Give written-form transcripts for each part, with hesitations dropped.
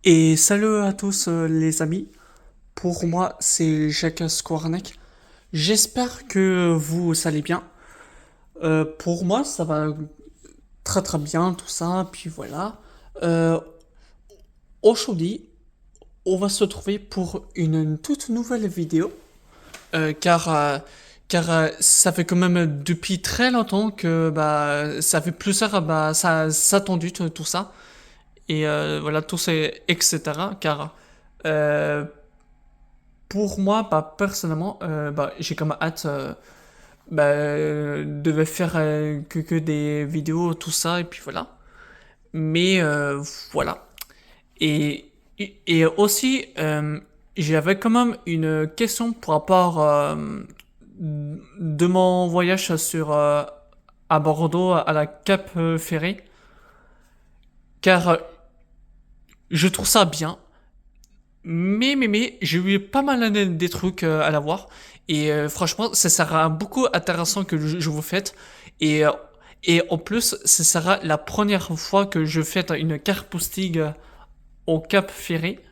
Et salut à tous les amis, pour moi c'est Jacques Skornek. J'espère que vous allez bien. Pour moi ça va très très bien tout ça, puis voilà. Euh, Aujourd'hui on va se trouver pour une toute nouvelle vidéo, euh, car, euh, car ça fait quand même depuis très longtemps que ça fait plusieurs, ça attendu tout ça. Et voilà, tout c'est etc. Car euh, pour moi, personnellement, j'ai comme hâte de faire que des vidéos, tout ça, et puis voilà. Mais voilà. Et, et aussi, j'avais quand même une question par rapport de mon voyage à Bordeaux, à la Cap Ferré, car je trouve ça bien. Mais, j'ai eu pas mal des trucs à la voir. Et franchement, ça sera beaucoup intéressant que je vous faites. Et, euh, et en plus, ça sera la première fois que je fais une carte postille au Cap Ferré.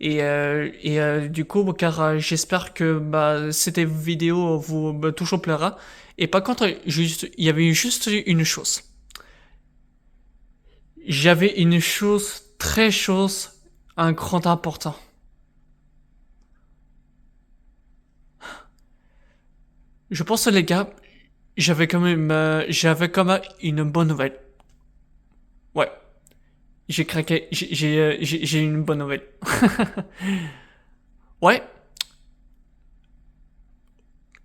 Du coup, car j'espère que cette vidéo vous toujours plaira. Et par contre, il y avait juste une chose. J'avais une chose, très chose, un grand important. Je pense, les gars, j'avais quand même une bonne nouvelle. Ouais, j'ai craqué, j'ai une bonne nouvelle. Ouais,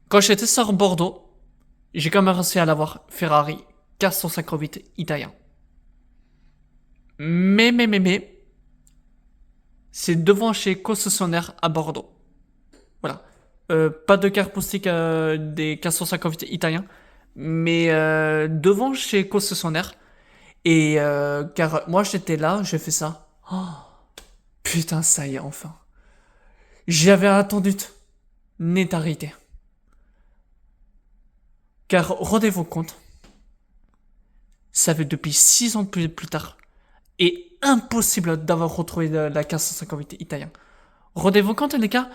quand j'étais sur Bordeaux, j'ai quand même réussi à l'avoir Ferrari 458 italien. Mais, c'est devant chez concessionnaire à Bordeaux. Voilà. Pas de carte postique des 458 italiens, mais devant chez concessionnaire. Et car moi j'étais là, j'ai fait ça. Oh, putain, ça y est, enfin. J'avais attendu une éternité. Car rendez-vous compte, ça fait depuis 6 ans plus tard. Et impossible d'avoir retrouvé la 458 italien. Rendez-vous compte, les gars,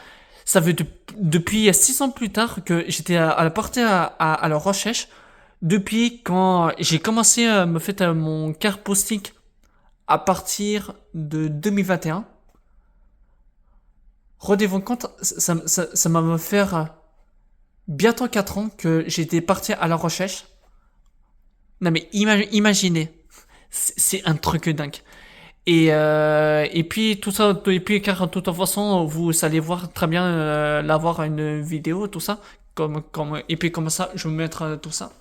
ça fait depuis 6 ans plus tard que j'étais à la portée à la recherche. Depuis quand j'ai commencé à me faire mon carte postique à partir de 2021. Rendez-vous compte, ça m'a me faire bientôt 4 ans que j'étais parti à la recherche. Non mais imaginez, c'est un truc dingue. Et puis tout ça, et puis car de toute façon vous allez voir très bien l'avoir une vidéo, tout ça, et puis comme ça je vais mettre tout ça.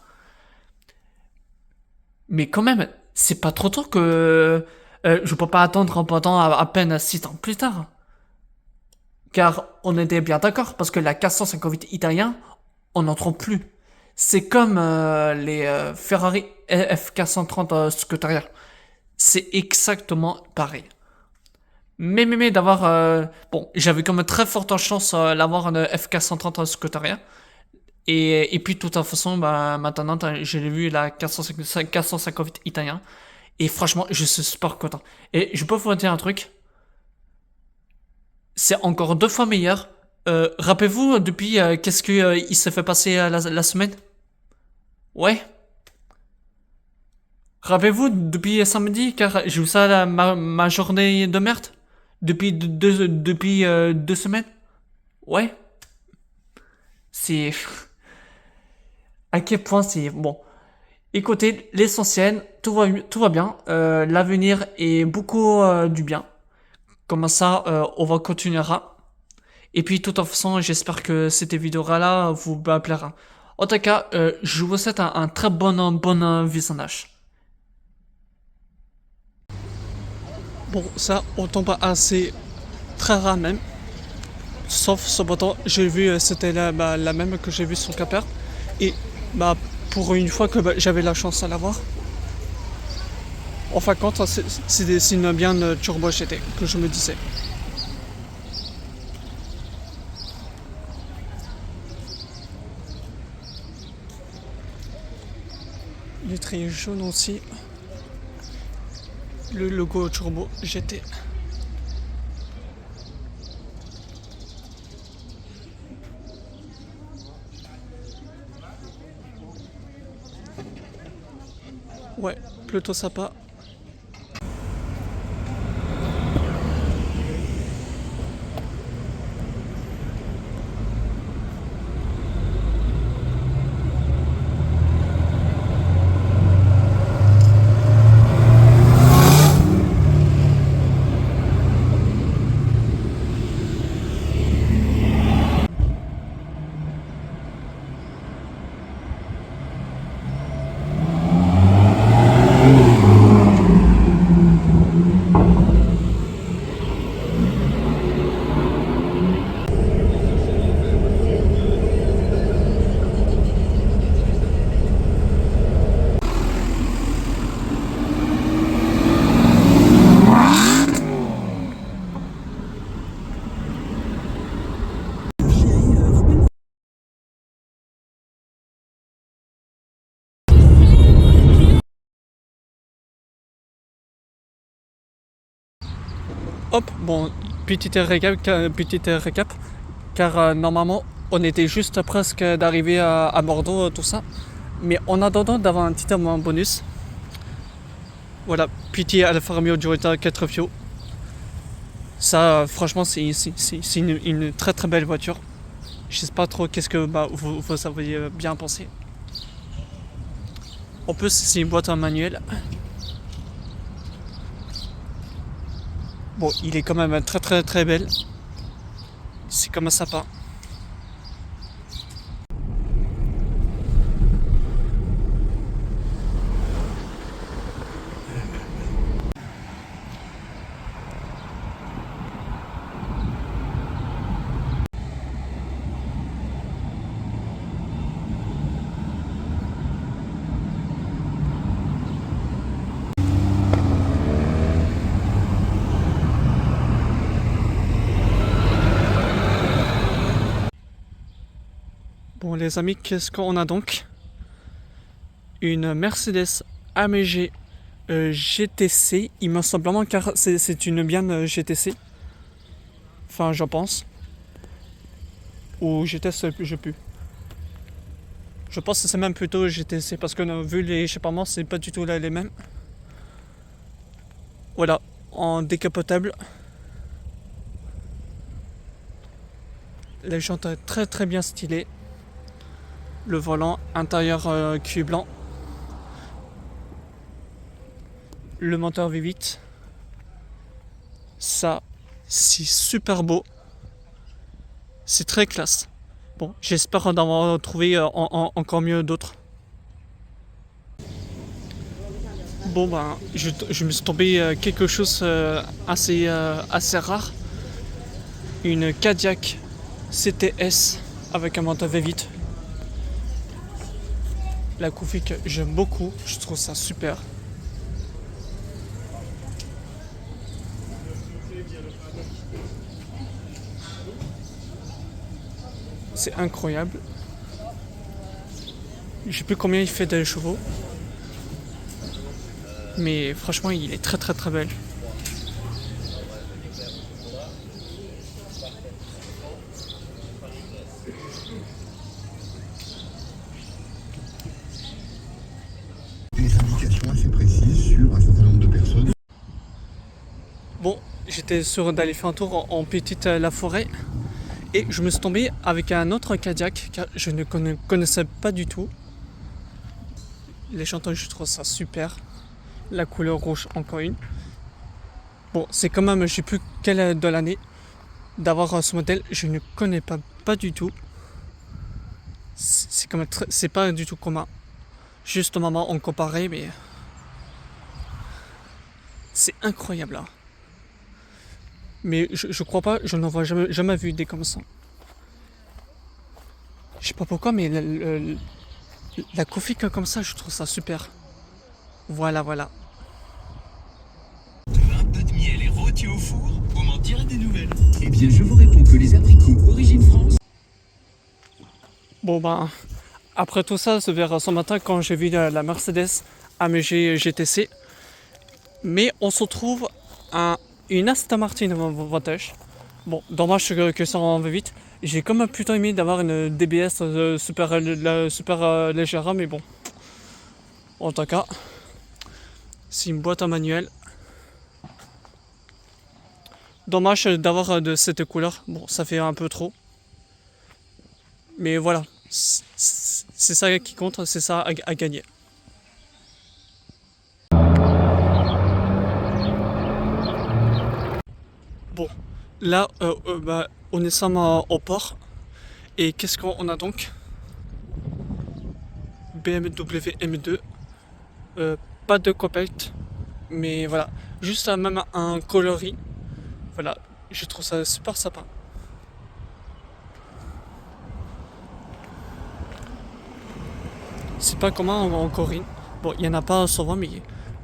Mais quand même, c'est pas trop tôt que je peux pas attendre pendant à peine 6 ans plus tard. Car on était bien d'accord, parce que la 458 italien, on n'en trouve plus. C'est comme les Ferrari F430 Scuderia. C'est exactement pareil. Mais d'avoir... bon, j'avais comme très forte chance d'avoir une F430 Scuderia. Et puis, de toute façon, maintenant, j'ai vu la 458 italien. Et franchement, je suis super content. Et je peux vous dire un truc, c'est encore 2 fois meilleur. Rappelez-vous, depuis, qu'est-ce qu'il il s'est fait passer la semaine? Ouais. Rappelez-vous, depuis samedi, car j'ai eu ça ma journée de merde. Depuis 2 semaines. Ouais. C'est... À quel point c'est... Bon. Écoutez, l'essentiel, tout va bien. L'avenir est beaucoup du bien. Comme ça, on va continuera. Et puis, de toute façon, j'espère que cette vidéo-là vous plaira. En tout cas, je vous souhaite un très bon visionnage. Bon, ça, on tombe assez très rare même. Sauf ce bouton, j'ai vu, c'était la même que j'ai vu sur Capper. Et bah, pour une fois que j'avais la chance à l'avoir. En fin de compte, c'est une bien turbo GT que je me disais. Les traits jaunes aussi. Le logo turbo GT. Ouais, plutôt sympa. Hop, bon, petit récap, car normalement on était juste presque d'arriver à Bordeaux, tout ça. Mais en attendant d'avoir un petit moment bonus, voilà, PT Alfa Romeo Giulietta 4 Fio. Ça, franchement, c'est une très très belle voiture. Je sais pas trop qu'est-ce que vous avez bien pensé. En plus, c'est une boîte en manuel. Bon, il est quand même très très très belle. C'est comme un sapin. Bon, les amis, qu'est-ce qu'on a donc? Une Mercedes AMG GTC, il me semble vraiment, car c'est une bien GTC. Enfin, je pense. Ou GTS, je sais plus. Je pense que c'est même plutôt GTC parce que vu les échappements, c'est pas du tout là les mêmes. Voilà, en décapotable. Les jantes très très bien stylées. Le volant intérieur cuir blanc. Le moteur V8. Ça, c'est super beau. C'est très classe. Bon, j'espère d'en avoir trouvé encore mieux d'autres. Bon ben, je me suis tombé quelque chose assez rare. Une Cadillac CTS avec un moteur V8. La config j'aime beaucoup, je trouve ça super. C'est incroyable. Je sais plus combien il fait de chevaux. Mais franchement il est très très très belle. Des indications assez précises sur un certain nombre de personnes. Bon, j'étais sûr d'aller faire un tour en petite la forêt. Et je me suis tombé avec un autre Cadillac que je ne connaissais pas du tout. Les chanteurs, je trouve ça super. La couleur rouge, encore une. Bon, c'est quand même, je sais plus quelle de l'année d'avoir ce modèle. Je ne connais pas du tout. C'est quand même c'est pas du tout commun. Juste au moment on comparait, mais c'est incroyable là. Mais je crois pas, je n'en vois jamais vu des comme ça. Je sais pas pourquoi, mais la config comme ça, je trouve ça super. Voilà, voilà. Un peu de miel et rôti au four, vous m'en direz des nouvelles. Eh bien, je vous réponds que les abricots Origine France. Bon ben, après tout ça, c'est vers ce matin quand j'ai vu la Mercedes AMG GTC. Mais on se retrouve à une Aston Martin Vantage. Bon, dommage que ça en V8. J'ai quand même plutôt aimé d'avoir une DBS super légère, mais bon. En tout cas, C'est une boîte à manuel. Dommage d'avoir de cette couleur. Bon, ça fait un peu trop. Mais voilà, c'est ça qui compte, c'est ça à gagner. Bon, là, bah, on est sommes au port. Et qu'est-ce qu'on a donc? BMW M2. Pas de copect. Mais voilà, juste même un coloris. Voilà, je trouve ça super sympa. C'est pas commun en Corée. Bon, il y en a pas souvent, mais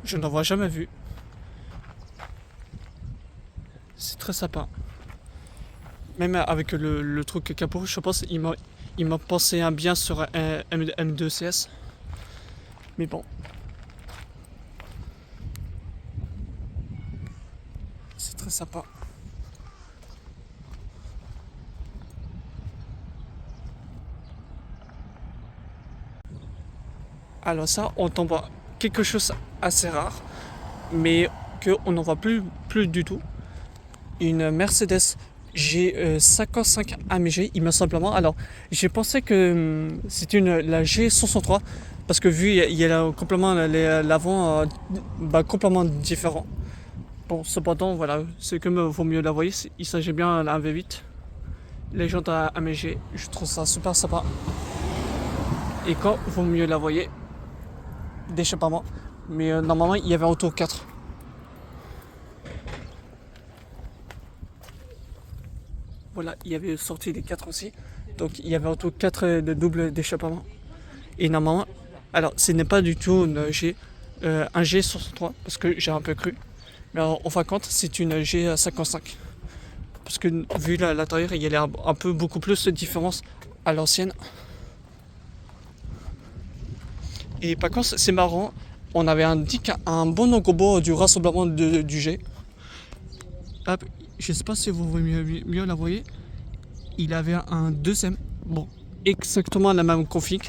je n'en vois jamais vu. C'est très sympa. Même avec le truc capot, je pense il m'a pensé un bien sur un M2CS. Mais bon, c'est très sympa. Alors ça, on tombe à quelque chose assez rare, mais qu'on n'en voit plus du tout. Une Mercedes G55 AMG, il me simplement. Alors, j'ai pensé que c'était la G63 parce que vu il y a complètement l'avant bah, complètement différent. Bon, cependant, voilà, c'est comme vaut mieux la voir. Il s'agit bien d'un V8. Les jantes à AMG, je trouve ça super sympa. Et quand vaut mieux la voyer, d'échappement. Mais normalement, il y avait auto 4. Voilà, il y avait sorti les 4 aussi. Donc il y avait auto 4 de double d'échappement. Et normalement, alors ce n'est pas du tout une G, un G63 parce que j'ai un peu cru. Mais alors, en fin de compte, c'est une G55. Parce que vu l'intérieur, il y a un peu beaucoup plus de différence à l'ancienne. Et par contre, c'est marrant, on avait indiqué un bon logo du rassemblement du G. Hop, je sais pas si vous voyez mieux la voyez. Il avait un deuxième, bon, exactement la même config,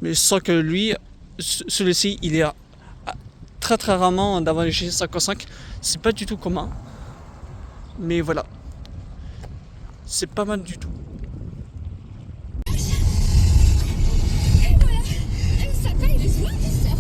mais sans que lui, celui-ci, il est très très rarement d'avoir le G55. C'est pas du tout commun, mais voilà, c'est pas mal du tout. Et voilà, ça paye les soins du cerveau.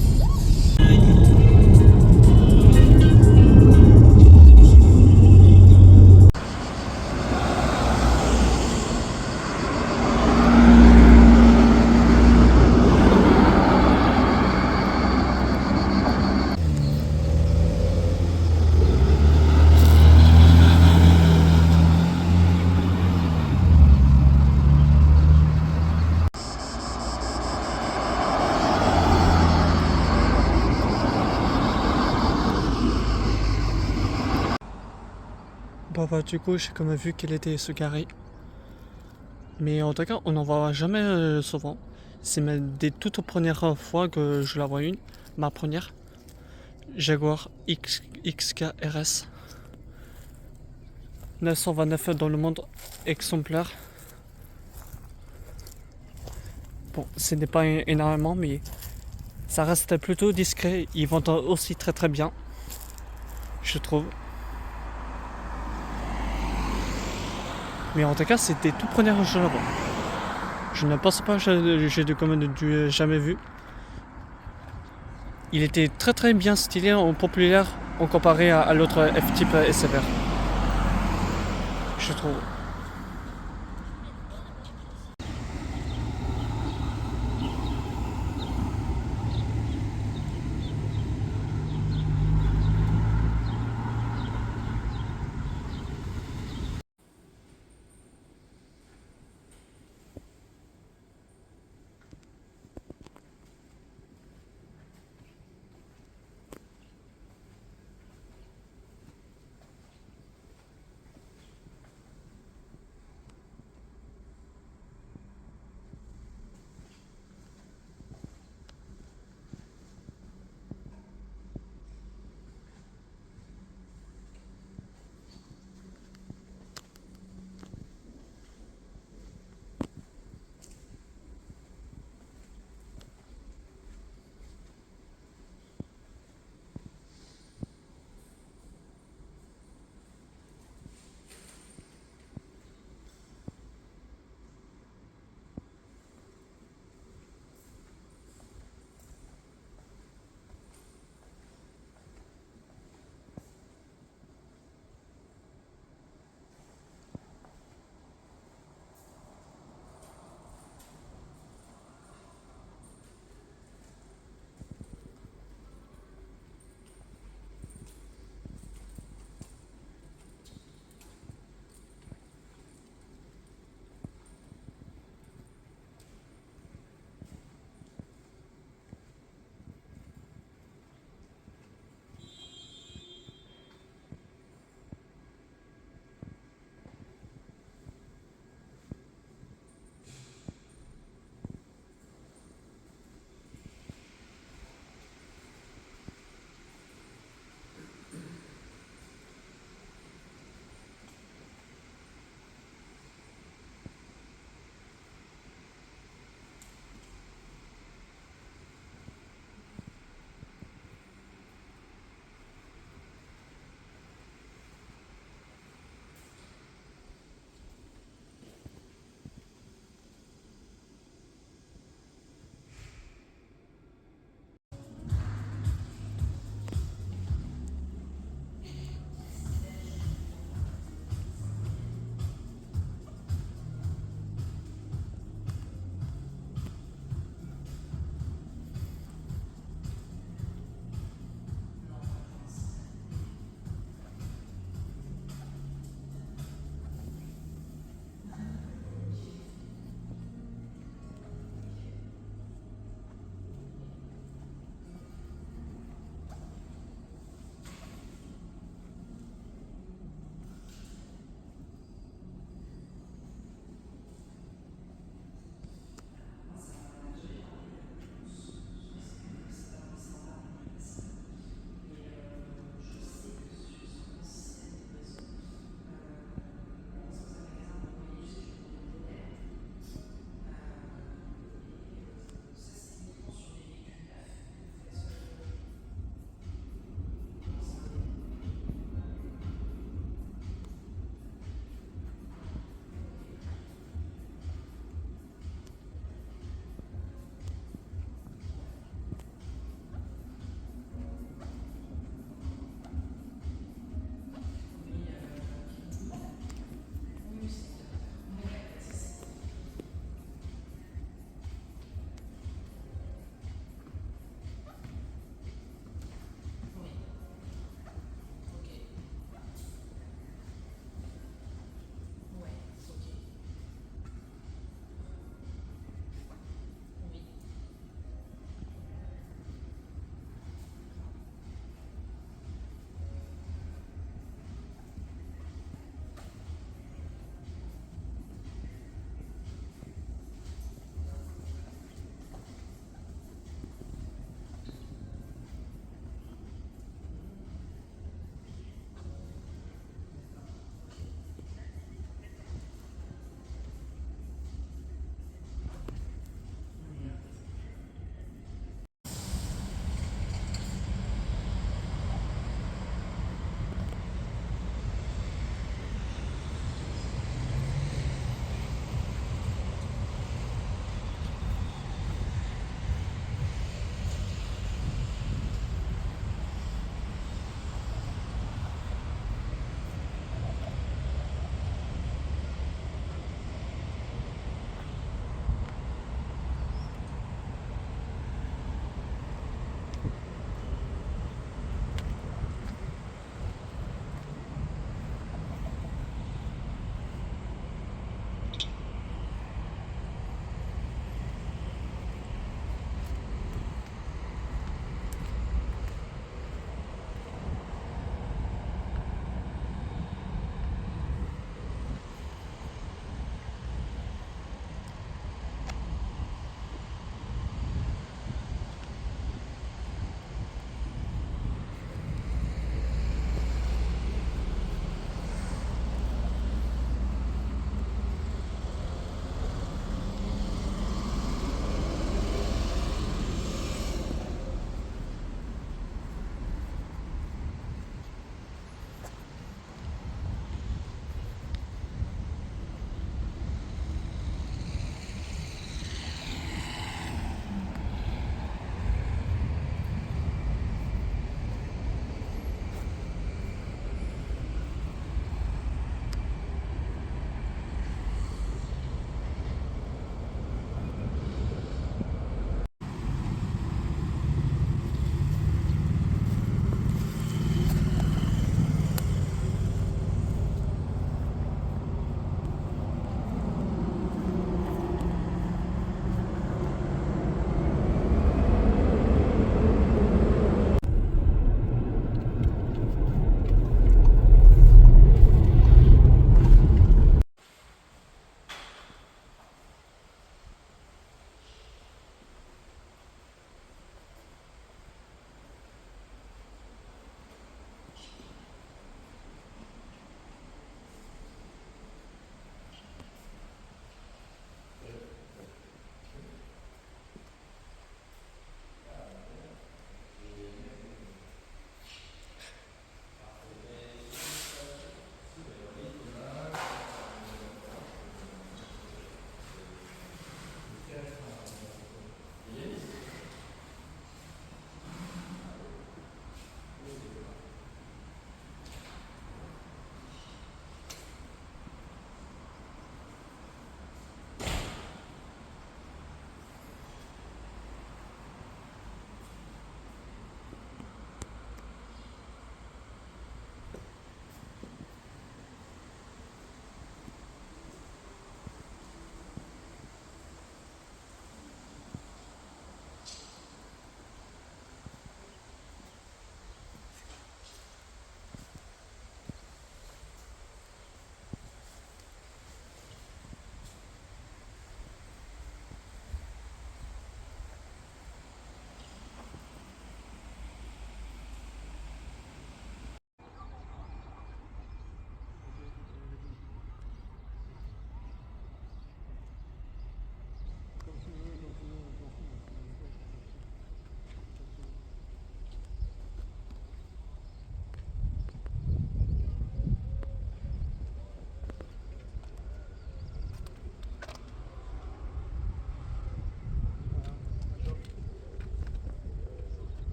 Bon bah du coup j'ai comme vu qu'elle était se garer. Mais en tout cas on n'en voit jamais souvent. C'est même des toutes premières fois que je la vois une. Ma première. Jaguar XK RS. 929 dans le monde exemplaire. Bon, ce n'est pas énormément, mais ça reste plutôt discret. Ils vendent aussi très très bien, je trouve. Mais en tout cas, c'était tout première que je la vois. Je ne pense pas que j'ai de commande du jamais vu. Il était très très bien stylé en populaire en comparé à l'autre F-Type SFR. Je trouve.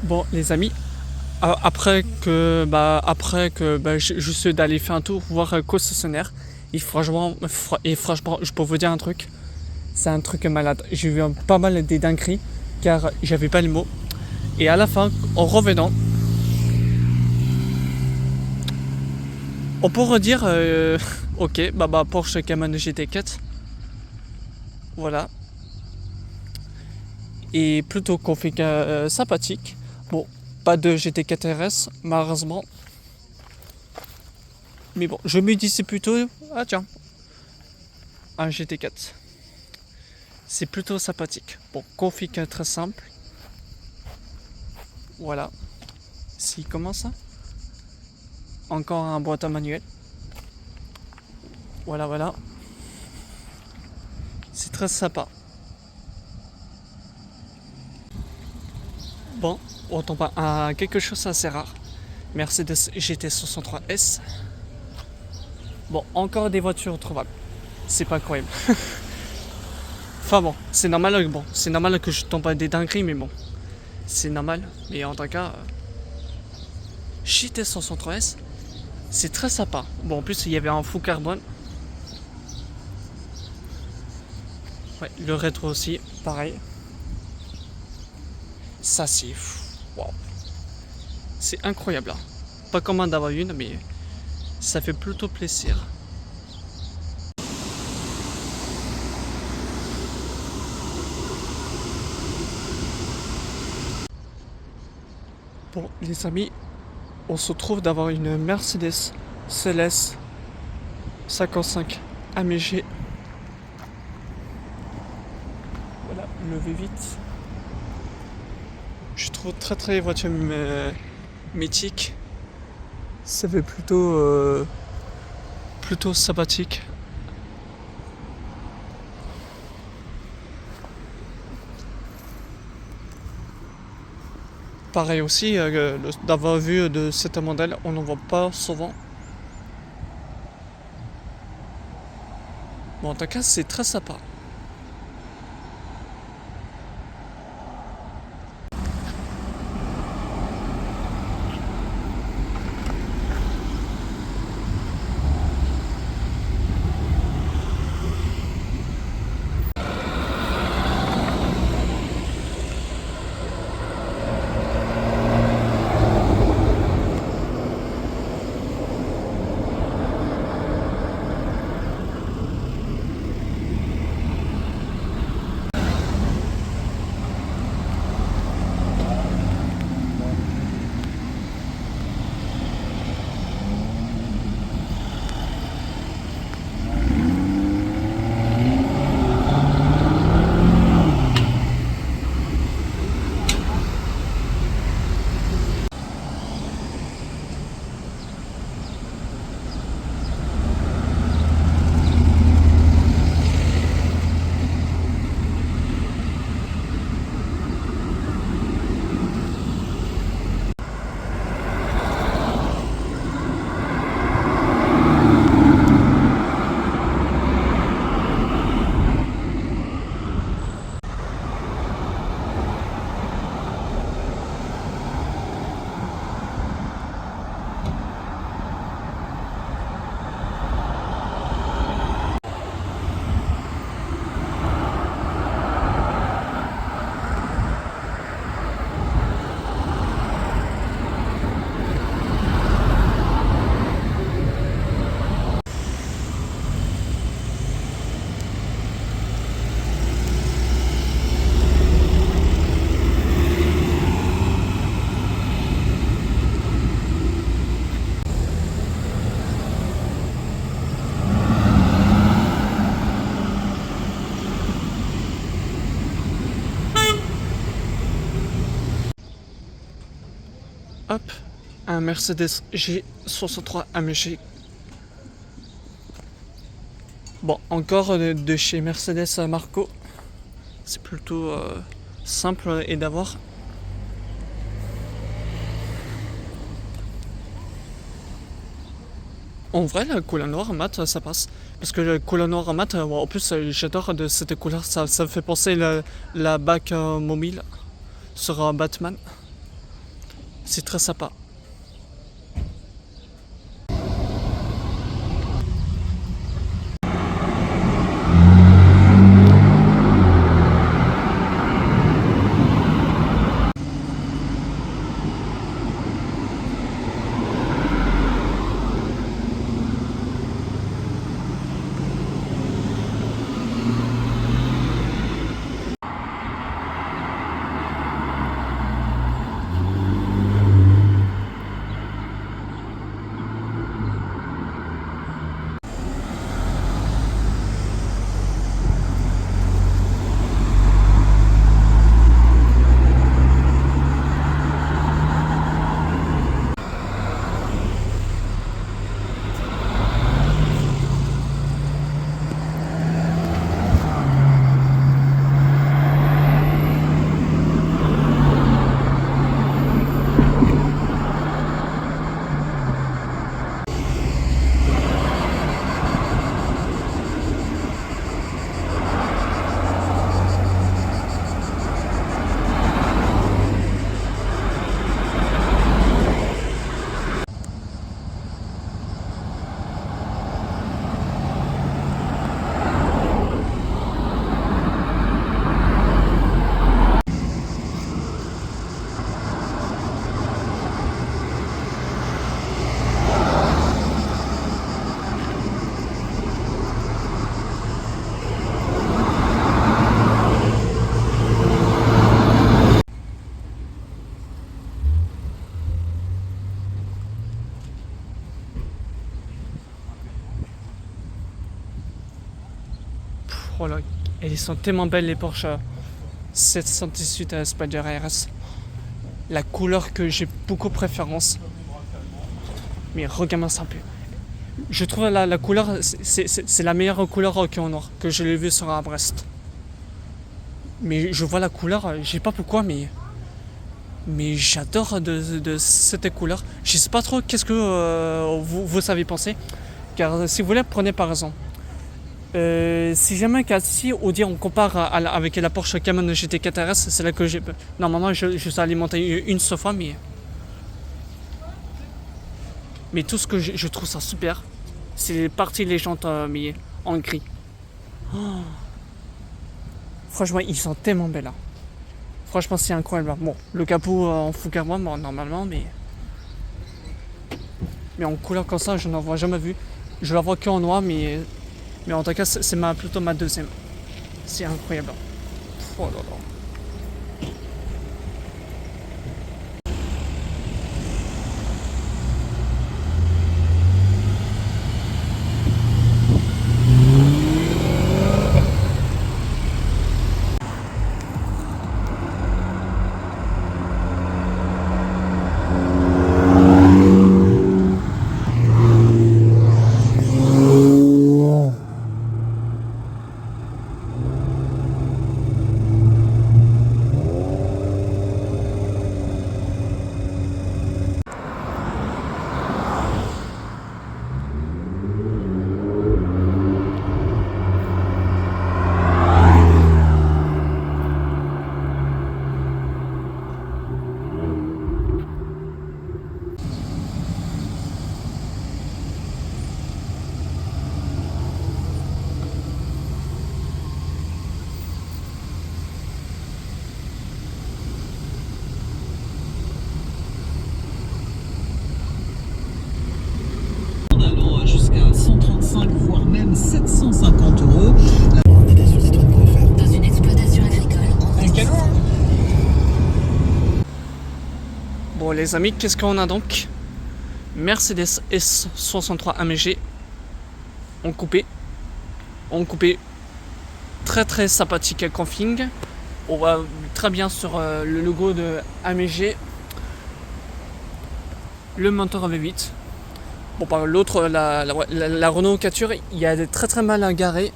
Bon, les amis, après que je suis d'aller faire un tour voir un concessionnaire, et franchement, je peux vous dire un truc, c'est un truc malade. J'ai vu pas mal des dingueries car j'avais pas les mots. Et à la fin, en revenant, on peut redire ok, Porsche Cayman GT4, voilà, et plutôt config sympathique. Bon, pas de GT4 RS, malheureusement. Mais bon, je me disais plutôt, ah tiens, un GT4. C'est plutôt sympathique. Bon, config très simple. Voilà. Si, comment ça? Encore un boîte à manuel. Voilà, voilà. C'est très sympa. Bon, on tombe à quelque chose assez rare. Mercedes GT63S. Bon, encore des voitures trouvables. C'est pas incroyable. Enfin bon, c'est normal que je tombe à des dingueries, mais bon. C'est normal. Mais en tout cas, GT63S, c'est très sympa. Bon, en plus, il y avait un faux carbone. Ouais, le rétro aussi, pareil. Ça, c'est... Waouh. C'est incroyable. Hein. Pas comment d'avoir une, mais ça fait plutôt plaisir. Bon, les amis, on se trouve d'avoir une Mercedes CLS 55 AMG. Voilà, le V8. Je trouve très voiture mythique. Ça fait plutôt sympathique. Pareil aussi, d'avoir vu de cet modèle, on n'en voit pas souvent. Bon, en tout cas, c'est très sympa. Hop, un Mercedes G63 AMG. Bon, encore de chez Mercedes Marco. C'est plutôt simple et d'avoir. En vrai, la couleur noire mat, ça passe. Parce que la couleur noire mat, en plus, j'adore de cette couleur. Ça me fait penser la bague mobile sur Batman. C'est très sympa. Oh là, elles sont tellement belles les Porsche 718 Spider RS. La couleur que j'ai beaucoup préférence. Mais regarde-moi ça un peu. Je trouve la couleur, c'est la meilleure couleur qu'il y en a, que je l'ai vu sur un Brest. Mais je vois la couleur, je sais pas pourquoi, mais j'adore de cette couleur. Je sais pas trop qu'est-ce que vous avez pensé. Car si vous voulez, prenez par exemple. Si jamais si on compare avec la Porsche Cayman GT4 RS, c'est là que j'ai. Normalement, je suis alimenté une seule fois, mais tout ce que je trouve ça super, c'est les parties les jantes mais en gris. Oh. Franchement, ils sont tellement belles là. Franchement, c'est incroyable. Bon, le capot en full carbone, bon, normalement, mais en couleur comme ça, je n'en vois jamais vu. Je la vois qu'en noir, mais en tout cas, c'est plutôt ma deuxième. C'est incroyable. Oh là là. Allant jusqu'à 135 voire même 750 euros. Dans une exploitation agricole. Un canon. Bon les amis, qu'est-ce qu'on a donc? Mercedes S63 AMG en coupé. Très très sympathique à config. On voit très bien sur le logo de AMG le moteur V8. Bon, par l'autre, la Renault Capture, il y a des très très mal garé.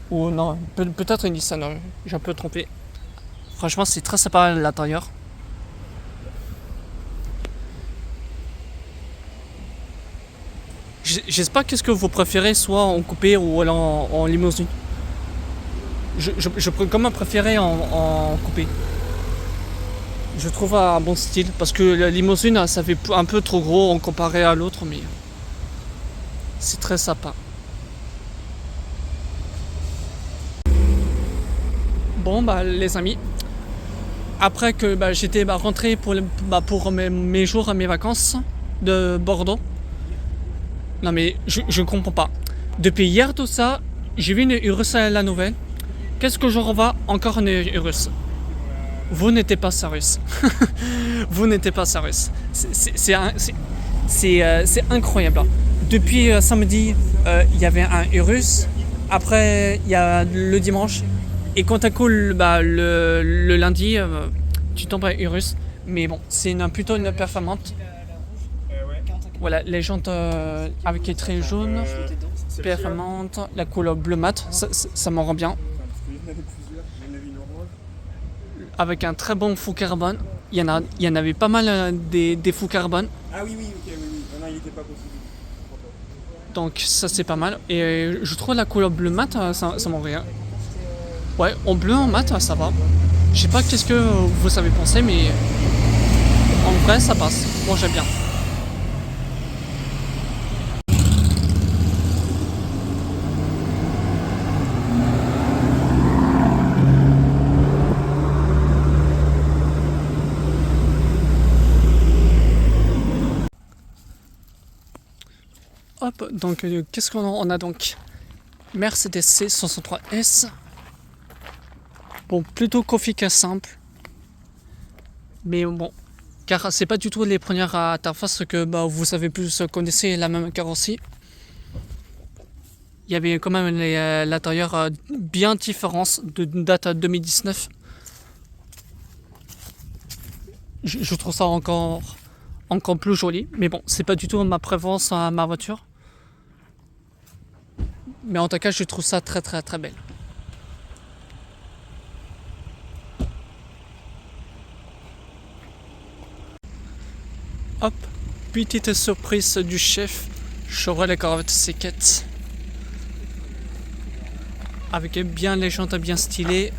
Ou non, peut-être une Nissan, j'ai un peu trompé. Franchement, c'est très sympa à l'intérieur. Je sais pas qu'est-ce que vous préférez, soit en coupé ou en limousine. Je peux quand même préférer en coupé. Je trouve un bon style parce que la limousine ça fait un peu trop gros en comparé à l'autre, mais c'est très sympa. Bon bah les amis, après que j'étais rentré pour mes jours, mes vacances de Bordeaux. Non mais je comprends pas. Depuis hier tout ça, j'ai vu une Urus à la nouvelle. Qu'est-ce que je revois? Encore une Urus. Vous n'êtes pas sérieux. Vous n'êtes pas sérieux. C'est incroyable. Depuis samedi, il y avait un Urus. Après, il y a le dimanche. Et quand tu cool le lundi, tu tombes à Urus. Mais bon, c'est plutôt une performante. Voilà, les jantes avec les traits jaunes, performante, la couleur bleu mat, ça m'en rend bien. Avec un très bon faux carbone. Il y en avait pas mal des faux carbone. Ah oui, ok, oui. Non, il n'était pas possible. Donc ça c'est pas mal. Et je trouve la couleur bleu mat, ça m'en rien. Ouais, en bleu, en mat, ça va. Je sais pas qu'est-ce que vous avez pensé, mais en vrai ça passe. Moi j'aime bien. Hop, donc qu'est-ce qu'on a? On a donc Mercedes C63S. Bon, plutôt config simple. Mais bon, car c'est pas du tout les premières interfaces que vous savez plus connaissez la même carrosserie. Il y avait quand même l'intérieur bien différence de date 2019. Je trouve ça encore plus joli, mais bon, c'est pas du tout ma préférence à ma voiture. Mais en tout cas, je trouve ça très très très belle. Hop, petite surprise du chef, Chevrolet Corvette C4. Avec bien les jantes bien stylées.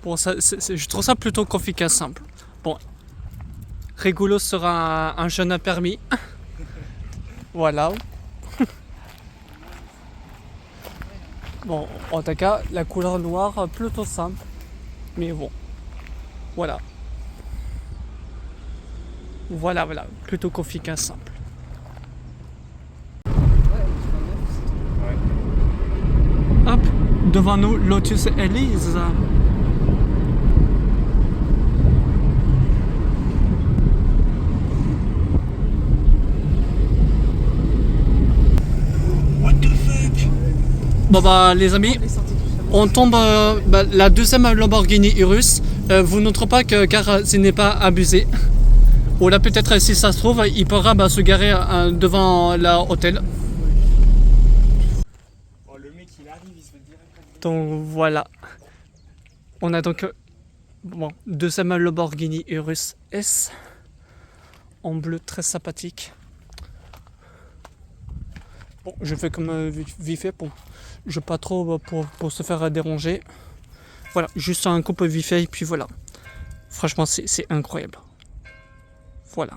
Bon, je trouve ça plutôt config simple. Bon, rigolo sera un jeune permis. Voilà. Bon, en tout cas, la couleur noire plutôt simple. Mais bon, voilà. Voilà, plutôt config simple. Hop, devant nous, Lotus Elise. Bon les amis, on tombe la deuxième Lamborghini Urus. Vous noterez pas que car ce n'est pas abusé. Ou là peut-être si ça se trouve, il pourra se garer devant l'hôtel. Oh, le mec il arrive, il se met direct. Donc voilà. On a donc deuxième Lamborghini Urus S en bleu très sympathique. Bon, je fais comme vite fait pour je pas trop pour se faire déranger. Voilà, juste un coupe vite fait et puis voilà. Franchement, c'est incroyable. Voilà.